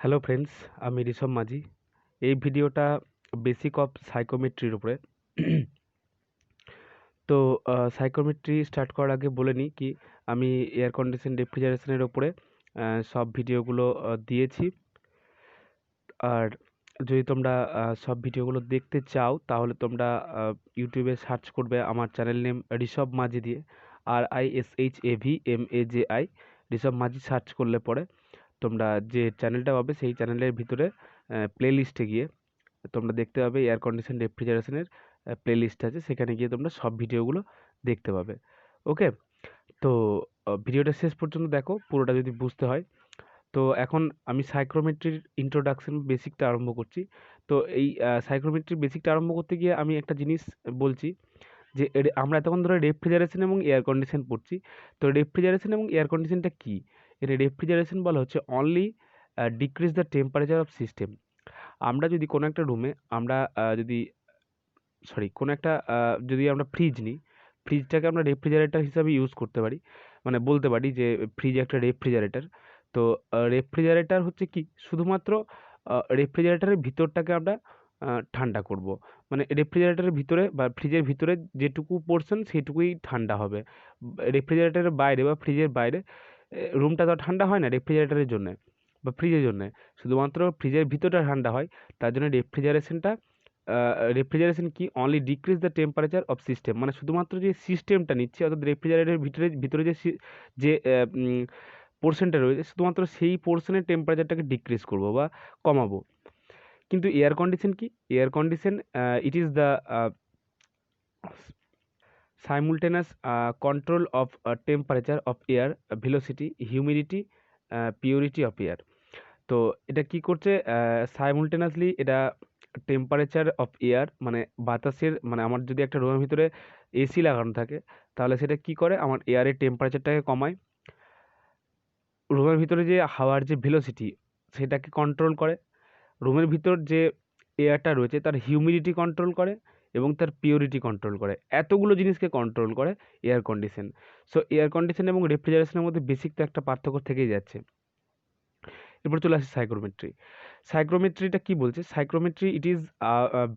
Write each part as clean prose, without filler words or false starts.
Hello friends, আমি ঋষভ মাঝি। এই ভিডিওটা বেসিক অফ সাইকোমেট্রির উপরে। তো সাইকোমেট্রি স্টার্ট করার আগে বলে নিই কি আমি এয়ার কন্ডিশন রেফ্রিজারেশনের ওপরে সব ভিডিওগুলো দিয়েছি। আর যদি তোমরা সব ভিডিওগুলো দেখতে চাও তাহলে তোমরা ইউটিউবে সার্চ করবে আমার চ্যানেল নেম ঋষভ মাঝি দিয়ে, RISHAVMAJI, ঋষভ মাঝি সার্চ করলে পরে তোমরা যে চ্যানেলটা পাবে সেই চ্যানেলের ভিতরে প্লে লিস্টে গিয়ে তোমরা দেখতে পাবে এয়ার কন্ডিশন রেফ্রিজারেশনের প্লে লিস্ট আছে, সেখানে গিয়ে তোমরা সব ভিডিওগুলো দেখতে পাবে। ওকে, তো ভিডিওটা শেষ পর্যন্ত দেখো পুরোটা যদি বুঝতে হয়। তো এখন আমি সাইক্রোমেট্রির ইন্ট্রোডাকশন বেসিকটা আরম্ভ করছি। তো এই সাইক্রোমেট্রির বেসিকটা আরম্ভ করতে গিয়ে আমি একটা জিনিস বলছি যে আমরা এতক্ষণ ধরে রেফ্রিজারেশন এবং এয়ার কন্ডিশন পড়ছি। তো রেফ্রিজারেশন এবং এয়ার কন্ডিশনটা কী? এটা রেফ্রিজারেশন বলা হচ্ছে only decrease the temperature of system. আমরা যদি কোনো একটা রুমে আমরা যদি কোনো একটা যদি আমরা ফ্রিজ নিই, ফ্রিজটাকে আমরা রেফ্রিজারেটর হিসাবে ইউজ করতে পারি। মানে বলতে পারি যে ফ্রিজ একটা রেফ্রিজারেটর। তো রেফ্রিজারেটর হচ্ছে কি শুধুমাত্র রেফ্রিজারেটরের ভিতরটাকে আমরা ঠান্ডা করব। মানে রেফ্রিজারেটরের ভিতরে বা ফ্রিজের ভিতরে যেটুকু পোর্শন সেটুকুই ঠান্ডা হবে। রেফ্রিজারেটরের বাইরে বা ফ্রিজের বাইরে রুমটা তো ঠান্ডা হয় না রেফ্রিজারেটরের জন্যে বা ফ্রিজের জন্যে। শুধুমাত্র ফ্রিজের ভিতরটা ঠান্ডা হয়। তার জন্য রেফ্রিজারেশন কি only decrease the temperature of system, মানে শুধুমাত্র যে সিস্টেমটা নিচ্ছে অর্থাৎ রেফ্রিজারেটরের ভিতরে যে পোর্শনটা রয়েছে শুধুমাত্র সেই পোর্শনের টেম্পারেচারটাকে ডিক্রিজ করব বা কমাবো। কিন্তু এয়ার কন্ডিশন কি? Air condition it is the simultaneous control of temperature of air, velocity, humidity, purity of air. তো এটা কি করছে? সাইমুলটেনাসলি এটা টেম্পারেচার অফ এয়ার মানে বাতাসের, মানে আমার যদি একটা রুমের ভিতরে এসি লাগানো থাকে তাহলে সেটা কি করে? আমার এয়ারের টেম্পারেচারটাকে কমায়। রুমের ভিতরে যে হাওয়ার যে ভেলোসিটি সেটাকে কন্ট্রোল করে। রুমের ভিতর যে এয়ারটা রয়েছে তার হিউমিডিটি কন্ট্রোল করে এবং তার পিওরিটি কন্ট্রোল করে। এতগুলো জিনিসকে কন্ট্রোল করে air condition. So air condition এবং রেফ্রিজারেশনের মধ্যে বেসিক তো একটা পার্থক্য থেকেই যাচ্ছে। এরপর চলে আসে সাইক্রোমেট্রি। সাইক্রোমেট্রিটা কি বলছে? Psychrometry it is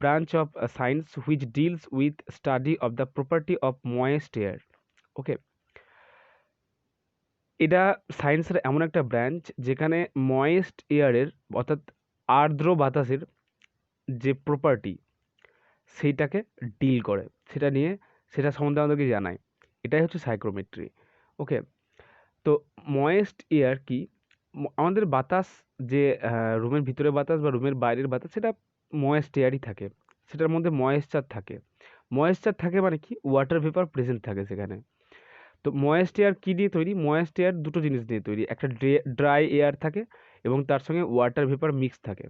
branch of science which deals with study of the property of moist air. Okay, এটা সায়েন্সের এমন একটা ব্রাঞ্চ যেখানে ময়েস্ট এয়ারের অর্থাৎ আর্দ্র বাতাসের যে প্রপার্টি সেইটাকে ডিল করে, সেটা সম্বন্ধে আমাদেরকে জানায়। এটাই হচ্ছে সাইক্রোমেট্রি। ওকে, তো ময়েস্ট এয়ার কি? আমাদের বাতাস যে রুমের ভিতরে বাতাস বা রুমের বাইরের বাতাস সেটা ময়েস্ট এয়ারই থাকে। সেটার মধ্যে ময়েশ্চার থাকে। ময়েশ্চার থাকে মানে কি? ওয়াটার ভেপার প্রেজেন্ট থাকে সেখানে। তো ময়েস্ট এয়ার কী দিয়ে তৈরি? ময়েস্ট এয়ার দুটো জিনিস দিয়ে তৈরি। একটা ড্রাই এয়ার থাকে এবং তার সঙ্গে ওয়াটার ভেপার মিক্স থাকে।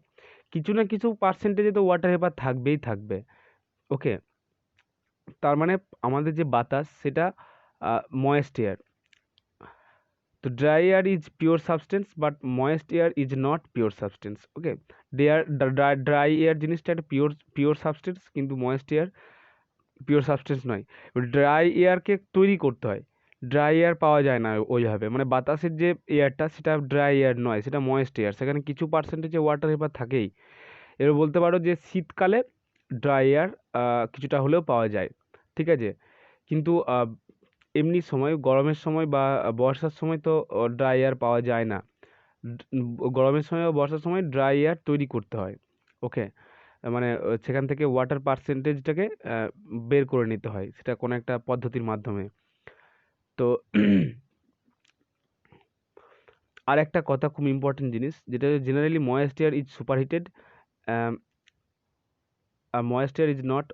কিছু না কিছু পার্সেন্টেজে তো ওয়াটার ভেপার থাকবেই থাকবে। ওকে, তার মানে আমাদের যে বাতাস সেটা ময়েস্ট এয়ার। তো dry air is pure substance but moist air is not pure substance. Okay, dry air জিনিসটা একটা পিওর সাবস্টেন্স, কিন্তু ময়েস্ট এয়ার পিওর সাবস্টেন্স নয়। ড্রাই এয়ারকে তৈরি করতে হয়। ড্রাই এয়ার পাওয়া যায় না ওইভাবে, মানে বাতাসের যে এয়ারটা সেটা ড্রাই এয়ার নয়, সেটা ময়েস্ট এয়ার। সেখানে কিছু পার্সেন্টেজে ওয়াটার ভেপার থাকেই। এবার বলতে পারো যে শীতকালে ড্রাই এয়ার কিছুটা হলেও পাওয়া যায়, ঠিক আছে। কিন্তু এমনি সময় গরমের সময় বা বর্ষার সময় তো ড্রাই এয়ার পাওয়া যায় না। গরমের সময় বা বর্ষার সময় ড্রাই এয়ার তৈরি করতে হয়। ওকে, মানে সেখান থেকে ওয়াটার পার্সেন্টেজটাকে বের করে নিতে হয়, সেটা কোনো একটা পদ্ধতির মাধ্যমে। তো আর একটা কথা খুব ইম্পর্টেন্ট জিনিস, যেটা generally moist air is superheated, moist air is not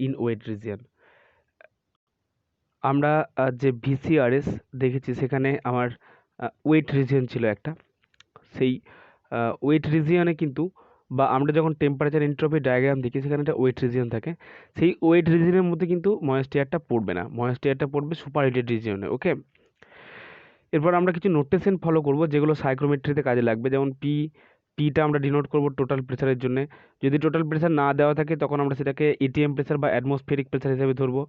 in wet region. আমরা যে ভিসিআরএস দেখেছি সেখানে আমার ওয়েট রিজিয়ন ছিল একটা। সেই ওয়েট রিজিয়নে কিন্তু, বা আমরা যখন টেম্পারেচার এন্ট্রপি ডায়াগ্রাম দেখি সেখানে একটা ওয়েট রিজিয়ন থাকে। সেই ওয়েট রিজিয়নের মধ্যে কিন্তু ময়েস্ট এয়ারটা পড়বে না, ময়েস্ট এয়ারটা পড়বে সুপারহিটেড রিজিয়নে। ওকে, এরপর আমরা কিছু নোটেশন ফলো করব যেগুলো সাইক্রোমেট্রিতে কাজে লাগবে, যেমন পিটা আমরা ডিনোট করব টোটাল প্রেসারের জন্য। যদি টোটাল প্রেসার না দেওয়া থাকে তখন আমরা সেটাকে এটিএম প্রেসার বা অ্যাটমসফেরিক প্রেসার হিসেবে ধরবো।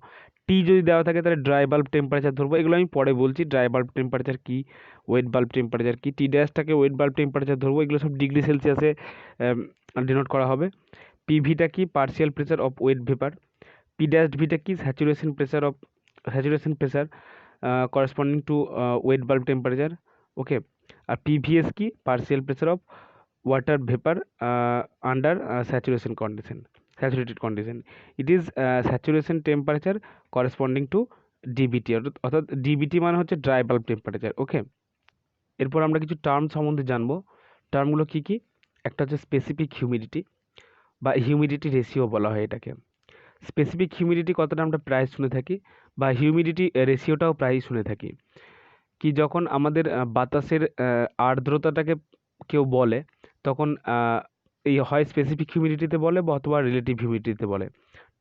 টি যদি দেওয়া থাকে তাহলে ড্রাই বাল্ব টেম্পারেচার ধরবো। এগুলো আমি পরে বলছি, ড্রাই বাল্ব টেম্পারেচার কী, ওয়েট বাল্ব টেম্পারেচার কী। টি ড্যাশটাকে ওয়েট বাল্ব টেম্পারেচার ধরবো। এগুলো সব ডিগ্রি সেলসিয়াসে ডিনোট করা হবে। পিভিটা কি, partial pressure of wet vapour. P dash ভিটা কি, saturation pressure corresponding to wet bulb temperature. Okay, আর পিভিএস কি, partial pressure of water vapour under saturated condition. It is saturation temperature corresponding to DBT, অর্থাৎ DBT মানে হচ্ছে dry bulb temperature. ওকে, এরপর আমরা কিছু টার্ম সম্বন্ধে জানবো। টার্মগুলো কী কী? একটা হচ্ছে স্পেসিফিক হিউমিডিটি বা হিউমিডিটি রেশিও বলা হয় এটাকে। স্পেসিফিক হিউমিডিটি কথাটা আমরা প্রায় শুনে থাকি, বা হিউমিডিটি রেশিওটাও প্রায়ই শুনে থাকি। কি যখন আমাদের বাতাসের আর্দ্রতাটাকে কেউ বলে তখন এই হয় স্পেসিফিক হিউমিডিটিতে বলে বা অথবা রিলেটিভ হিউমিডিটিতে বলে।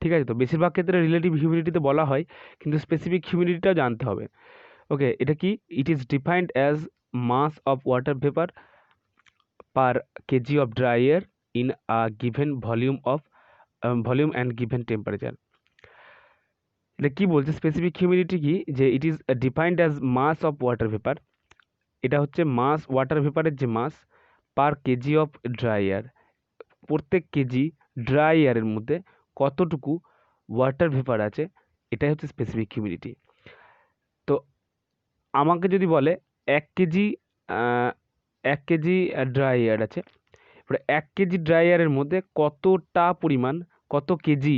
ঠিক আছে, তো বেশিরভাগ ক্ষেত্রে রিলেটিভ হিউমিডিটিতে বলা হয়, কিন্তু স্পেসিফিক হিউমিডিটিটাও জানতে হবে। ওকে, এটা কি? It is defined as much of water vapour per KG of dry air in a given volume and given temperature. এটা কি বলছে? স্পেসিফিক হিউমিডিটি কি, যে ইট is defined as much of water vapour. এটা হচ্ছে মাস, ওয়াটার ভেপারের যে মাস পার কেজি অফ ড্রাই এয়ার। প্রত্যেক KG dry এয়ারের মধ্যে কতটুকু ওয়াটার ভেপার আছে, এটাই হচ্ছে স্পেসিফিক হিউমিডিটি। তো আমাকে যদি বলে 1 কেজি 1 কেজি ড্রাই এয়ার আছে, এবারে 1 কেজি ড্রাই এয়ারের মধ্যে কতটা পরিমাণ, কত কেজি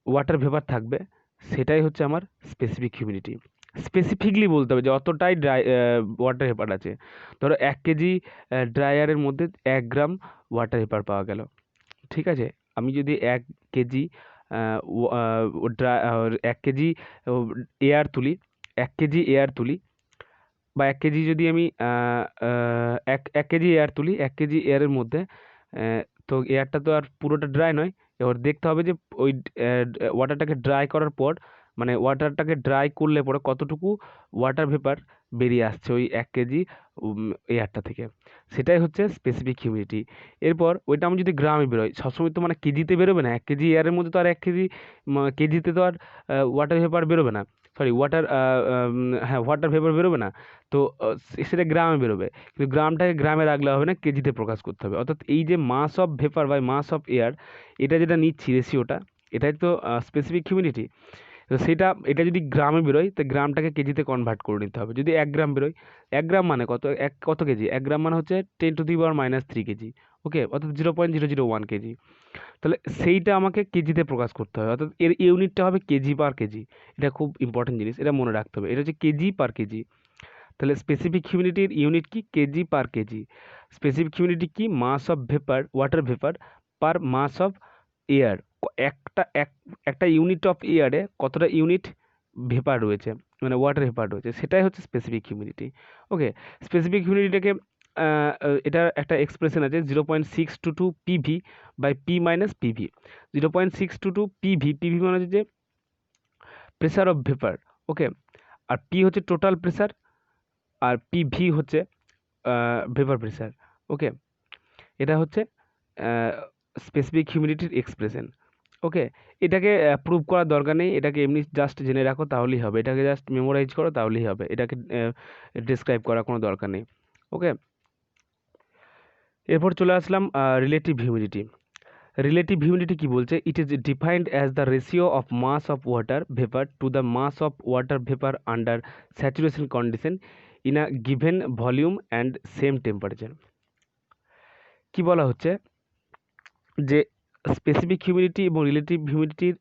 ওয়াটার ভেপার থাকবে, সেটাই হচ্ছে আমার স্পেসিফিক হিউমিডিটি। স্পেসিফিকলি বলতে হবে যে অতটাই ড্রাই ওয়াটার ভেপার আছে। ধরো 1 কেজি ড্রাই এয়ারের মধ্যে 1 গ্রাম ওয়াটার ভেপার পাওয়া গেল। ঠিক আছে, আমি যদি 1 কেজি ড্রাই 1 কেজি এয়ার তুলি, 1 কেজি এয়ার তুলি, বা 1 কেজি যদি আমি এক কেজি এয়ার তুলি, 1 কেজি এয়ারের মধ্যে তো এয়ারটা তো আর পুরোটা ড্রাই নয়। এবার দেখতে হবে যে ওই ওয়াটারটাকে ড্রাই করার পর, মানে ওয়াটারটাকে ড্রাই করলে পরে কতটুকু ওয়াটার ভেপার বেরিয়ে আসছে ওই 1 কেজি এয়ারটা থেকে, সেটাই হচ্ছে স্পেসিফিক হিউমিডিটি। এরপর ওইটা আমি যদি গ্রামে বেরোয়, সবসময় তো মানে কেজিতে বেরোবে না। 1 কেজি এয়ারের মধ্যে তো আর 1 কেজি কেজিতে তো আর ওয়াটার ভেপার বেরোবে না, সরি ওয়াটার ভেপার বেরোবে না। তো সেটা গ্রামে বেরোবে, কিন্তু গ্রামটাকে গ্রামে রাখলে হবে না, কেজিতে প্রকাশ করতে হবে। অর্থাৎ এই যে mass of vapour by mass of air, এটা যেটা নিচ্ছি রেশিওটা, এটাই তো স্পেসিফিক হিউমিডিটি। তো এটা যদি গ্রামে বেরোয়, তো গ্রামটাকে কেজিতে কনভার্ট করে নিতে হবে। যদি 1 গ্রাম বেরোয়, 1 গ্রাম মানে কত কেজি? 1 গ্রাম মানে হচ্ছে 10⁻³ কেজি। ওকে, অর্থাৎ 0.001 কেজি। তাহলে সেইটা আমাকে কেজিতে প্রকাশ করতে হবে, অর্থাৎ এর ইউনিটটা হবে কেজি পার কেজি। এটা খুব ইম্পর্টেন্ট জিনিস, এটা মনে রাখতে হবে। এটা হচ্ছে কেজি পার কেজি। তাহলে স্পেসিফিক হিউমিডিটির ইউনিট কি? KG per KG. Specific humidity কি? Mass of vapour, water vapour per mass of air. একটা ইউনিট অফ এয়ারে কতটা ইউনিট ভেপার রয়েছে, মানে ওয়াটার ভেপার রয়েছে, সেটাই হচ্ছে স্পেসিফিক হিউমিডিটি। ওকে, স্পেসিফিক হিউমিডিটিকে এটার একটা এক্সপ্রেশন আছে 0.622 PV by P minus PV. 0.622 PV, PV মানে হচ্ছে যে প্রেসার অফ ভেপার। ওকে, আর পি হচ্ছে টোটাল প্রেসার, আর পিভি হচ্ছে ভেপার প্রেসার। ওকে, এটা হচ্ছে স্পেসিফিক হিউমিডিটির এক্সপ্রেশন। ওকে, এটাকে প্রুভ করার দরকার নেই, এটাকে এমনি জাস্ট জেনে রাখো তাহলেই হবে, এটাকে জাস্ট মেমোরাইজ করো তাহলেই হবে, এটাকে ডিসক্রাইব করার কোনো দরকার নেই। ওকে, এরপর চলে আসলাম রিলেটিভ হিউমিডিটি। রিলেটিভ হিউমিডিটি কি বলছে? It is defined as the ratio of mass of water vapour to the mass of water vapour under saturation condition in a given volume and same temperature. কি বলা হচ্ছে যে specific humidity এবং relative হিউমিডিটির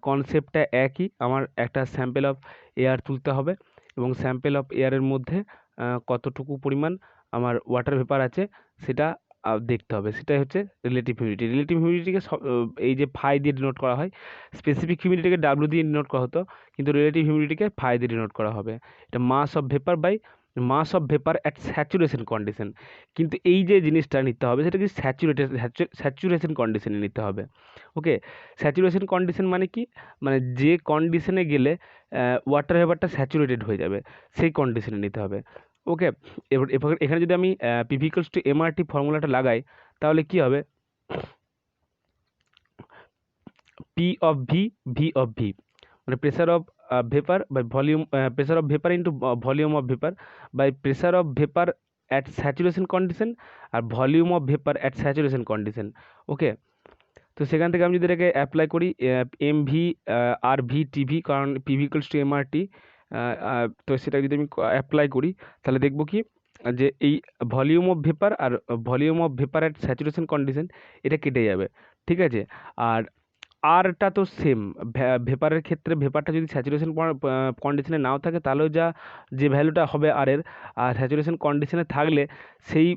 কনসেপ্টটা একই। আমার একটা স্যাম্পেল অফ এয়ার তুলতে হবে এবং স্যাম্পেল অফ এয়ারের মধ্যে কতটুকু পরিমাণ আমার ওয়াটার ভেপার আছে সেটা দেখতে হবে, সেটাই হচ্ছে রিলেটিভ হিউমিডিটি। রিলেটিভ হিউমিডিটিকে এই যে ফাই দিয়ে ডিনোট করা হয়, স্পেসিফিক হিউমিডিটিকে ডাব্লিউ দিয়ে ডিনোট করা হতো, কিন্তু রিলেটিভ হিউমিডিটিকে ফাই দিয়ে ডিনোট করা হবে। এটা mass of vapour by mass of vapour at saturation condition. কিন্তু এই যে জিনিসটা নিতে হবে সেটা কি স্যাচুরেশন কন্ডিশনে নিতে হবে। ওকে, স্যাচুরেশন কন্ডিশন মানে কি? মানে যে কন্ডিশনে গেলে ওয়াটার ভেপারটা স্যাচুরেটেড হয়ে যাবে, সেই কন্ডিশনে নিতে হবে। ওকে, এবার এবার এখানে যদি আমি পিভি ইকুয়ালস টু এমআরটি ফর্মুলাটা লাগাই, তাহলে কি হবে? P of V, V of V, মানে pressure of vapour by volume, pressure of vapour into volume of vapour by pressure of vapour at saturation condition আর volume of vapour at saturation condition. Okay, তো সেখান থেকে আমি যদি এটাকে apply করি M V R V TV, কারণ PV equals to MRT, তো সেটা যদি আমি অ্যাপ্লাই করি, তাহলে দেখব কি যে এই ভলিউম অফ ভেপার আর volume of vapour at saturation condition এটা কেটে যাবে, ঠিক আছে। আর আরটা তো সেম, ভেপারের ক্ষেত্রে ভেপারটা যদি স্যাচুরেশন কন্ডিশনে নাও থাকে, তাহলেও যে ভ্যালুটা হবে আর এর, আর স্যাচুরেশন কন্ডিশনে থাকলে সেই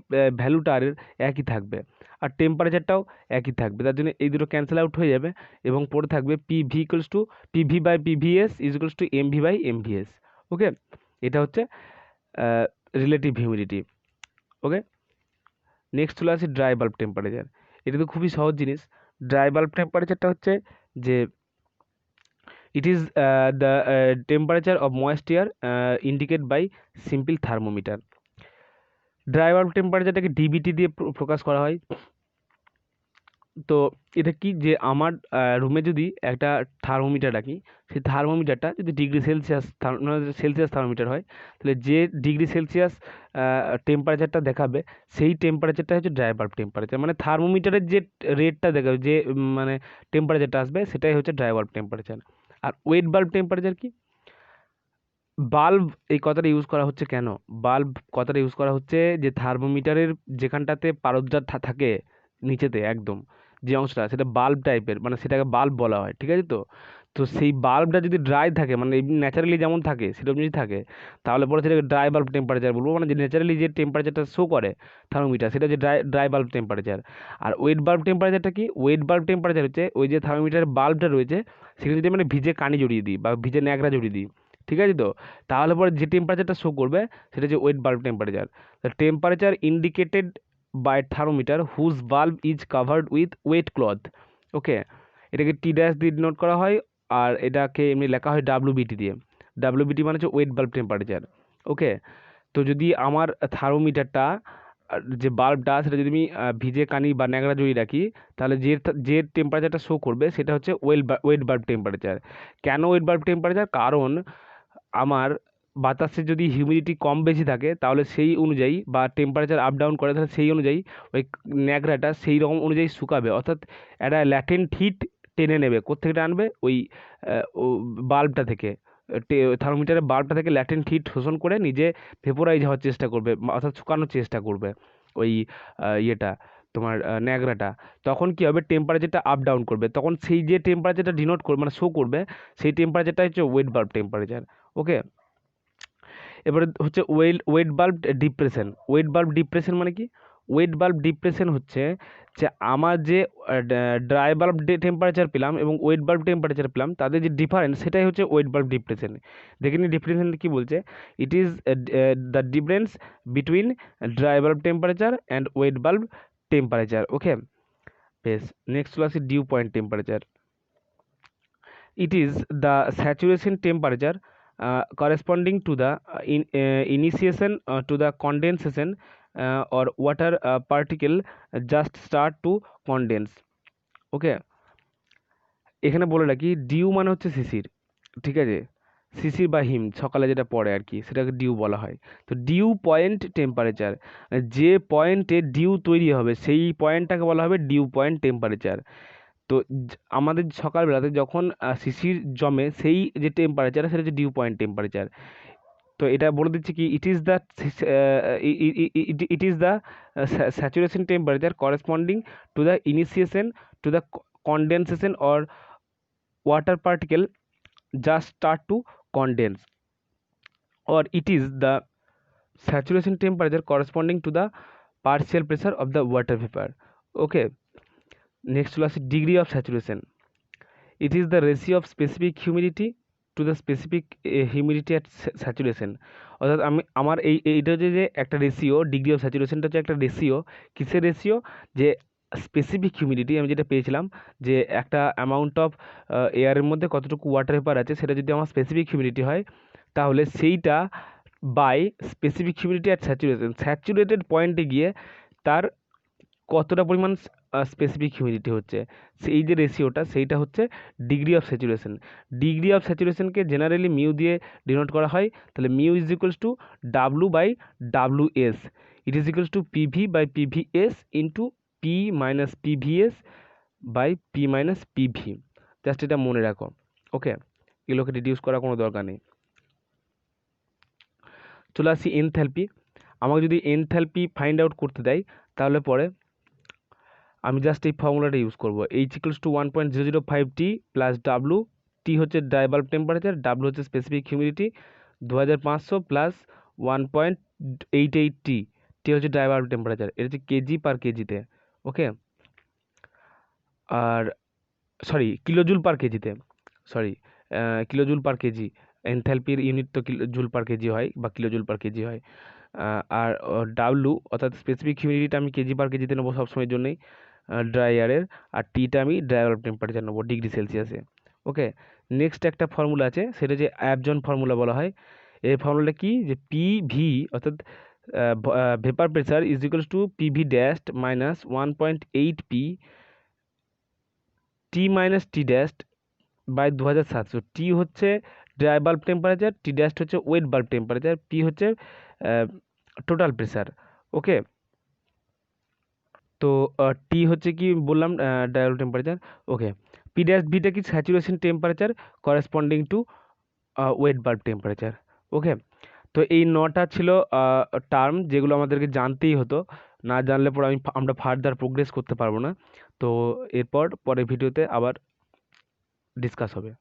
ভ্যালুটা আর এর একই থাকবে, আর টেম্পারেচারটাও একই থাকবে। তার জন্য এই দুটো ক্যান্সেল আউট হয়ে যাবে এবং পড়ে থাকবে PV equals to PV by PVS is equals to MV by MVS. Okay, এটা হচ্ছে রিলেটিভ হিউমিডিটি। ওকে, নেক্সট চলে আসে ড্রাই বাল্ব টেম্পারেচার। এটা তো খুবই সহজ জিনিস। ড্রাই বাল্ব টেম্পারেচারটা হচ্ছে যে it is the temperature of moist air indicate by simple thermometer. Dry bulb টেম্পারেচারটাকে ডিবিটি দিয়ে প্রকাশ করা হয়। তো এটা কি যে আমার রুমে যদি একটা থার্মোমিটার রাখি, সেই থার্মোমিটারটা যদি ডিগ্রি সেলসিয়াস সেলসিয়াস থার্মোমিটার হয়, তাহলে যে ডিগ্রি সেলসিয়াস টেম্পারেচারটা দেখাবে সেই টেম্পারেচারটা হচ্ছে ড্রাই বাল্ব টেম্পারেচার। মানে থার্মোমিটারের যে রেটটা দেখাবে, যে মানে টেম্পারেচারটা আসবে, সেটাই হচ্ছে ড্রাই বাল্ব টেম্পারেচার। আর ওয়েট বাল্ব টেম্পারেচার কি? বাল্ব এই কথাটা ইউজ করা হচ্ছে কেন? বাল্ব কথাটা ইউজ করা হচ্ছে যে থার্মোমিটারের যেখানটাতে পারদটা থাকে নিচেতে একদম, যে অংশটা সেটা বাল্ব টাইপের, মানে সেটাকে বাল্ব বলা হয়, ঠিক আছে। তো তো সেই বাল্বটা যদি ড্রাই থাকে, মানে ন্যাচারালি যেমন থাকে সেরকম যদি থাকে, তাহলে পরে সেটাকে ড্রাই বাল্ব টেম্পারেচার বলবো। মানে যে ন্যাচারালি যে টেম্পারেচারটা শো করে থার্মোমিটার, সেটা হচ্ছে ড্রাই বাল্ব টেম্পারেচার। আর ওয়েট বাল্ব টেম্পারেচারটা কি? ওয়েট বাল্ব টেম্পারেচার হচ্ছে ওই যে থার্মোমিটারের বাল্বটা রয়েছে, সেখানে যদি মানে ভিজে কানি জড়িয়ে দিই বা ভিজে ন্যাকড়া জড়িয়ে দিই, ঠিক আছে। তো তাহলে পরে যে টেম্পারেচারটা শো করবে সেটা হচ্ছে wet bulb temperature. The temperature indicated by thermometer whose bulb is covered with wet cloth. Okay, এটাকে টি ড্যাশ দিয়ে ডিনোট করা হয়, আর এটাকে এমনি লেখা হয় ডাব্লিউবিটি দিয়ে। ডাব্লিউবিটি মানে হচ্ছে ওয়েট বাল্ব টেম্পারেচার। ওকে, তো যদি আমার থার্মোমিটারটা যে বাল্বটা সেটা যদি আমি ভিজে কানি বা ন্যাকড়া জড়িয়ে রাখি, তাহলে যে টেম্পারেচারটা শো করবে সেটা হচ্ছে ওয়েট বাল্ব টেম্পারেচার। কেন ওয়েট বাল্ব টেম্পারেচার? কারণ আমার বাতাসে যদি হিউমিডিটি কম বেশি থাকে, তাহলে সেই অনুযায়ী বা টেম্পারেচার আপ ডাউন করে, তাহলে সেই অনুযায়ী ওই ন্যাকড়াটা সেই রকম অনুযায়ী শুকাবে, অর্থাৎ একটা ল্যাটেন্ট হিট টেনে নেবে। কোত্থেকে টানবে? ওই বাল্বটা থেকে, থার্মোমিটারের বাল্বটা থেকে ল্যাটেন্ট হিট শোষণ করে নিজে ভেপোরাইজ হওয়ার চেষ্টা করবে, অর্থাৎ শুকানোর চেষ্টা করবে ওই ইয়েটা, তোমার ন্যাকড়াটা। তখন কী হবে? টেম্পারেচারটা আপ ডাউন করবে, তখন সেই যে টেম্পারেচারটা ডিনোট করবে মানে শো করবে, সেই টেম্পারেচারটা হচ্ছে ওয়েট বাল্ব টেম্পারেচার। ওকে, এবারে হচ্ছে wet bulb depression. Wait bulb depression মানে কি? ওয়েট বাল্ব ডিপ্রেশন হচ্ছে যে আমার যে ড্রাই বাল্ব টেম্পারেচার পেলাম এবং ওয়েট বাল্ব টেম্পারেচার পেলাম, তাদের যে ডিফারেন্স সেটাই হচ্ছে ওয়েট বাল্ব ডিপ্রেশন। দেখে নিন ডিপ্রেশন কী বলছে। It is the difference between dry bulb temperature and wet bulb temperature. Okay, বেশ, নেক্সট চলে আসি dew point temperature. It is the saturation temperature corresponding to the initiation to the condensation or water particle just start to condense. ওকে, এখানে বলে রাখি due মানে হচ্ছে শিশির, ঠিক আছে। শিশির বা হিম সকালে যেটা পড়ে আর কি, সেটাকে ডিউ বলা হয়। তো ডিউ পয়েন্ট টেম্পারেচার, যে পয়েন্টে ডিউ তৈরি হবে সেই পয়েন্টটাকে বলা হবে ডিউ পয়েন্ট টেম্পারেচার। তো আমাদের সকালবেলাতে যখন শিশির জমে, সেই যে টেম্পারেচার সেটা হচ্ছে ডিউ পয়েন্ট টেম্পারেচার। তো এটা বলে দিচ্ছি কি, it is the saturation temperature corresponding to the initiation to the condensation or water particle just start to condense, or it is the saturation temperature corresponding to the partial pressure of the water vapor. Okay, next চলে আসে degree of saturation. It is the ratio of specific humidity to the specific humidity at saturation. অর্থাৎ এইটা হচ্ছে যে একটা ratio, degree of স্যাচুরেশনটা হচ্ছে একটা ratio. কিসের রেশিও? যে স্পেসিফিক হিউমিডিটি আমি যেটা পেয়েছিলাম, যে একটা অ্যামাউন্ট অফ এয়ারের মধ্যে কতটুকু ওয়াটার ভেপার আছে, সেটা যদি আমার স্পেসিফিক হিউমিডিটি হয়, তাহলে সেইটা by specific humidity at saturation, saturated পয়েন্টে গিয়ে তার কতটা পরিমাণ স্পেসিফিক হিউমিডিটি হচ্ছে, সেই যে রেশিওটা সেইটা হচ্ছে degree of saturation. Degree of স্যাচুরেশনকে জেনারেলি মিউ দিয়ে ডিনোট করা হয়, তাহলে mu is equals to W by W S, it is equals to PV by PV S into P minus PV S by P minus PV. Just এটা মনে রাখো, ওকে, এগুলোকে reduce করার কোনো দরকার নেই। চলে আসি এনথ্যালপি। আমাকে যদি এনথ্যালপি ফাইন্ড আউট করতে দেয় তাহলে পরে আমি জাস্ট এই ফর্মুলাটা ইউজ করবো, H equals to 1.005 T plus W, T হচ্ছে ড্রাই বাল্ব টেম্পারেচার, ডাব্লু হচ্ছে specific humidity 2500 plus 1.88 T, T হচ্ছে ড্রাই বাল্ব টেম্পারেচার, এটা হচ্ছে কেজি পার কেজিতে, ওকে, আর সরি কিলোজুল পার কেজিতে, সরি কিলোজুল পার কেজি, এনথ্যালপির ইউনিট তো জুল পার কেজি হয় বা কিলোজুল পার কেজি হয়। আর ডাব্লু অর্থাৎ স্পেসিফিক হিউমিডিটিটা আমি কেজি পার কেজিতে নেবো সবসময়ের জন্যই ড্রাই এয়ারের, আর টিটা আমি ড্রাই বাল্ব টেম্পারেচার নেবো ডিগ্রি সেলসিয়াসে, ওকে। নেক্সট একটা ফর্মুলা আছে, সেটা যে অ্যাবজন ফর্মুলা বলা হয়। এই ফর্মুলাটা কি, যে পিভি অর্থাৎ vapour pressure is equals to PV dash minus 1.8 P T minus T dash by 2700। T হচ্ছে dry bulb temperature, T dash হচ্ছে ওয়েট বাল্ব টেম্পারেচার, পি হচ্ছে টোটাল প্রেসার, ওকে। তো টি হচ্ছে কি বললাম, dry bulb temperature, okay. P dash বিটা কি saturation temperature corresponding to wet bulb temperature, okay. তো এই 9টা ছিল টার্ম যেগুলো আমাদেরকে জানতেই হতো, না জানলে পরে আমরা ফার্দার প্রোগ্রেস করতে পারবো না। তো এরপর পরের ভিডিওতে আবার ডিসকাস হবে।